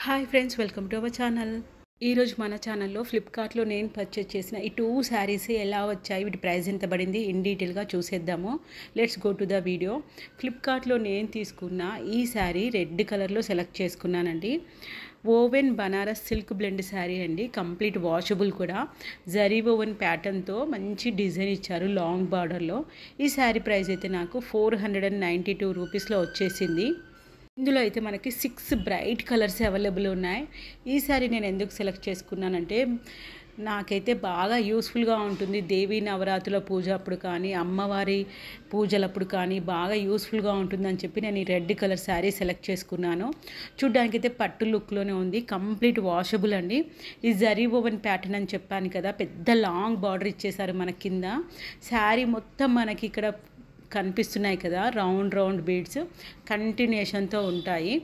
Hi friends, welcome to our channel. ఈరోజు మన ఛానల్లో ఫ్లిప్కార్ట్లో నేను పర్చేస్ చేసిన ఈ 2 శారీస్ ఎలా వచ్చాయి, వీటి ప్రైస్ ఎంత పడింది ఇన్ డీటెయిల్గా చూసేద్దాము. Let's go to the video. ఫ్లిప్కార్ట్లో నేను తీసుకున్న ఈ శారీ రెడ్ కలర్లో సెలెక్ట్ చేసుకున్నానండి. Woven Banaras silk blend sari అండి. కంప్లీట్ వాషబుల్ కూడా. జరీ ఓవెన్ ప్యాటర్న్తో మంచి డిజైన్ ఇచ్చారు లాంగ్ బార్డర్లో. ఈ శారీ ప్రైస్ అయితే నాకు 492 రూపీస్లో వచ్చేసింది. ఇందులో అయితే మనకి 6 బ్రైట్ కలర్స్ అవైలబుల్ ఉన్నాయి. ఈ సారీ నేను ఎందుకు సెలెక్ట్ చేసుకున్నానంటే నాకైతే బాగా యూస్ఫుల్గా ఉంటుంది. దేవీ నవరాత్రుల పూజ అప్పుడు కానీ, అమ్మవారి పూజలప్పుడు కానీ బాగా యూస్ఫుల్గా ఉంటుందని చెప్పి నేను ఈ రెడ్ కలర్ శారీ సెలెక్ట్ చేసుకున్నాను. చూడ్డానికి అయితే పట్టు లుక్లోనే ఉంది. కంప్లీట్ వాషబుల్ అండి. ఈ జరీ ఓవెన్ ప్యాటర్న్ అని చెప్పాను కదా, పెద్ద లాంగ్ బార్డర్ ఇచ్చేసారు మన కింద. శారీ మొత్తం మనకి ఇక్కడ కనిపిస్తున్నాయి కదా, రౌండ్ బీడ్స్ కంటిన్యూషన్తో ఉంటాయి.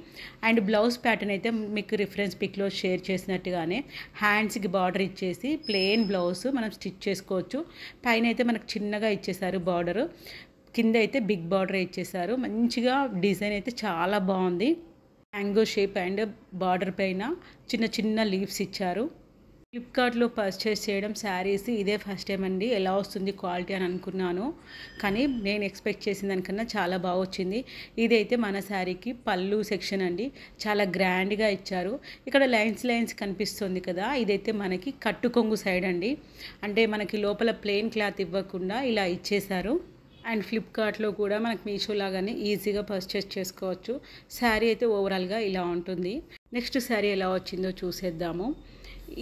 అండ్ బ్లౌజ్ ప్యాటర్న్ అయితే మీకు రిఫరెన్స్ పిక్లో షేర్ చేసినట్టుగానే హ్యాండ్స్కి బార్డర్ ఇచ్చేసి ప్లెయిన్ బ్లౌజ్ మనం స్టిచ్ చేసుకోవచ్చు. పైన అయితే మనకు చిన్నగా ఇచ్చేసారు బార్డరు, కింద అయితే బిగ్ బార్డర్ ఇచ్చేసారు. మంచిగా డిజైన్ అయితే చాలా బాగుంది. మ్యాంగో షేప్ అండ్ బార్డర్ పైన చిన్న లీవ్స్ ఇచ్చారు. ఫ్లిప్కార్ట్లో పర్చేస్ చేయడం శారీస్ ఇదే ఫస్ట్ టైం అండి. ఎలా వస్తుంది క్వాలిటీ అని అనుకున్నాను, కానీ నేను ఎక్స్పెక్ట్ చేసిన దానికన్నా చాలా బాగా వచ్చింది. ఇదైతే మన శారీకి పళ్ళు సెక్షన్ అండి. చాలా గ్రాండ్గా ఇచ్చారు. ఇక్కడ లైన్స్ కనిపిస్తుంది కదా, ఇదైతే మనకి కట్టు కొంగు సైడ్ అండి. అంటే మనకి లోపల ప్లెయిన్ క్లాత్ ఇవ్వకుండా ఇలా ఇచ్చేశారు. అండ్ ఫ్లిప్కార్ట్లో కూడా మనకి మీషో లాగానే ఈజీగా పర్చేస్ చేసుకోవచ్చు. శారీ అయితే ఓవరాల్గా ఇలా ఉంటుంది. నెక్స్ట్ శారీ ఎలా వచ్చిందో చూసేద్దాము.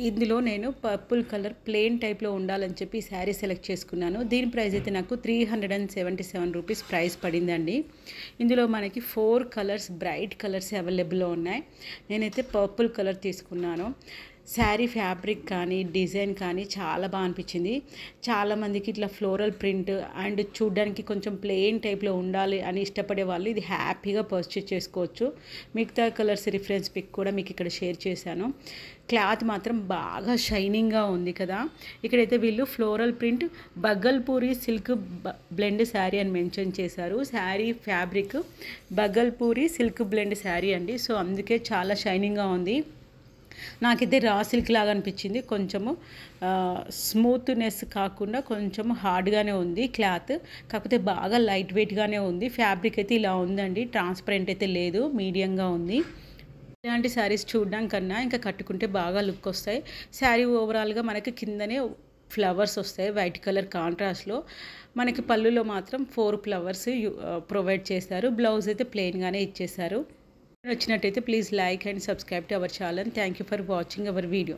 ఇందులో నేను పర్పుల్ కలర్ ప్లెయిన్ టైప్లో ఉండాలని చెప్పి శారీ సెలెక్ట్ చేసుకున్నాను. దీని ప్రైస్ అయితే నాకు 377 రూపీస్ ప్రైస్ పడిందండి. ఇందులో మనకి 4 కలర్స్ బ్రైట్ కలర్స్ అవైలబుల్లో ఉన్నాయి. నేనైతే పర్పుల్ కలర్ తీసుకున్నాను. శారీ ఫ్యాబ్రిక్ కానీ డిజైన్ కానీ చాలా బాగా అనిపించింది. చాలామందికి ఇట్లా ఫ్లోరల్ ప్రింట్ అండ్ చూడ్డానికి కొంచెం ప్లెయిన్ టైప్లో ఉండాలి అని ఇష్టపడే వాళ్ళు ఇది హ్యాపీగా పర్చేస్ చేసుకోవచ్చు. మిగతా కలర్స్ రిఫరెన్స్ పిక్ కూడా మీకు ఇక్కడ షేర్ చేశాను. క్లాత్ మాత్రం బాగా షైనింగ్గా ఉంది కదా. ఇక్కడైతే వీళ్ళు floral print Bhagalpuri silk blend sari అని మెన్షన్ చేశారు. Sari fabric Bhagalpuri silk blend sari అండి. సో అందుకే చాలా షైనింగ్గా ఉంది. నాకైతే రా సిల్క్ లాగా అనిపించింది. కొంచెము స్మూత్నెస్ కాకుండా కొంచెం హార్డ్గానే ఉంది క్లాత్, కాకపోతే బాగా లైట్ వెయిట్గానే ఉంది. ఫ్యాబ్రిక్ అయితే ఇలా ఉందండి, ట్రాన్స్పరెంట్ అయితే లేదు, మీడియంగా ఉంది. ఇలాంటి శారీస్ చూడడం కన్నా ఇంకా కట్టుకుంటే బాగా లుక్ వస్తాయి. శారీ ఓవరాల్గా మనకి కిందనే ఫ్లవర్స్ వస్తాయి వైట్ కలర్ కాంట్రాస్ట్లో. మనకి పళ్ళులో మాత్రం 4 ఫ్లవర్స్ ప్రొవైడ్ చేశారు. బ్లౌజ్ అయితే ప్లెయిన్గానే ఇచ్చేశారు. నచ్చినట్టయితే please like and subscribe to our channel. Thank you for watching our video.